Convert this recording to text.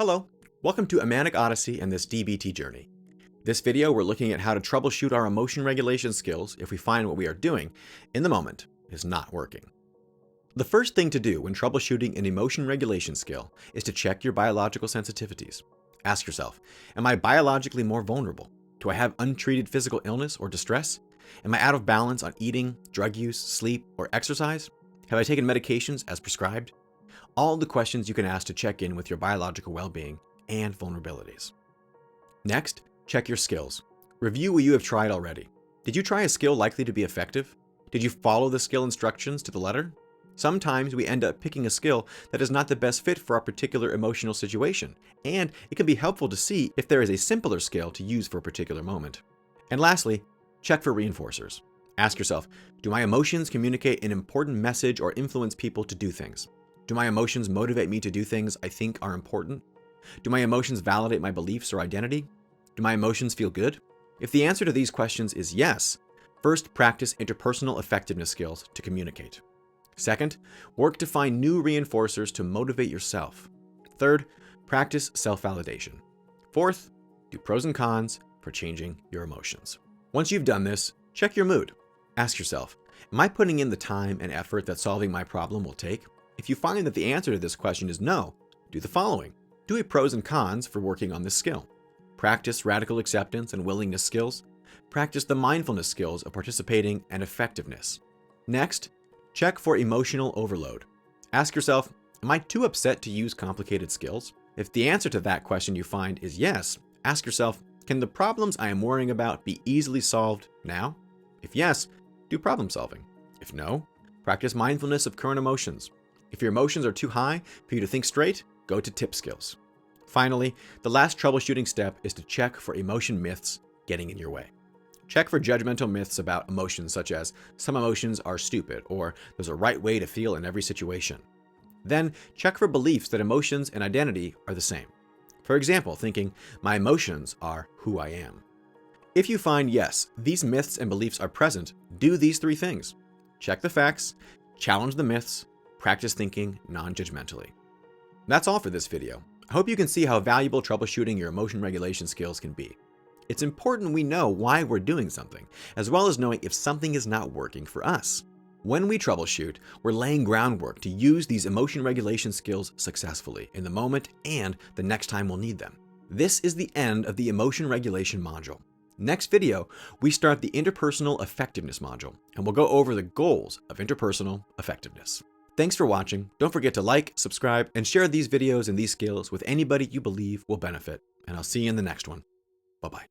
Hello, welcome to A Manic Odyssey and this DBT journey. This video we're looking at how to troubleshoot our emotion regulation skills if we find what we are doing in the moment is not working. The first thing to do when troubleshooting an emotion regulation skill is to check your biological sensitivities. Ask yourself, am I biologically more vulnerable? Do I have untreated physical illness or distress? Am I out of balance on eating, drug use, sleep, or exercise? Have I taken medications as prescribed? All the questions you can ask to check in with your biological well-being and vulnerabilities. Next, check your skills. Review what you have tried already. Did you try a skill likely to be effective? Did you follow the skill instructions to the letter? Sometimes we end up picking a skill that is not the best fit for our particular emotional situation, and it can be helpful to see if there is a simpler skill to use for a particular moment. And lastly, check for reinforcers. Ask yourself, do my emotions communicate an important message or influence people to do things? Do my emotions motivate me to do things I think are important? Do my emotions validate my beliefs or identity? Do my emotions feel good? If the answer to these questions is yes, first practice interpersonal effectiveness skills to communicate. Second, work to find new reinforcers to motivate yourself. Third, practice self-validation. Fourth, do pros and cons for changing your emotions. Once you've done this, check your mood. Ask yourself, am I putting in the time and effort that solving my problem will take? If you find that the answer to this question is no, do the following. Do a pros and cons for working on this skill. Practice radical acceptance and willingness skills. Practice the mindfulness skills of participating and effectiveness. Next, check for emotional overload. Ask yourself, am I too upset to use complicated skills? If the answer to that question you find is yes, ask yourself, can the problems I am worrying about be easily solved now? If yes, do problem solving. If no, practice mindfulness of current emotions. If your emotions are too high for you to think straight, go to tip skills. Finally, the last troubleshooting step is to check for emotion myths getting in your way. Check for judgmental myths about emotions such as some emotions are stupid or there's a right way to feel in every situation. Then check for beliefs that emotions and identity are the same. For example, thinking, my emotions are who I am. If you find yes, these myths and beliefs are present, do these three things. Check the facts, challenge the myths, practice thinking non-judgmentally. That's all for this video. I hope you can see how valuable troubleshooting your emotion regulation skills can be. It's important we know why we're doing something, as well as knowing if something is not working for us. When we troubleshoot, we're laying groundwork to use these emotion regulation skills successfully in the moment and the next time we'll need them. This is the end of the emotion regulation module. Next video, we start the interpersonal effectiveness module, and we'll go over the goals of interpersonal effectiveness. Thanks for watching. Don't forget to like, subscribe, and share these videos and these skills with anybody you believe will benefit. And I'll see you in the next one. Bye-bye.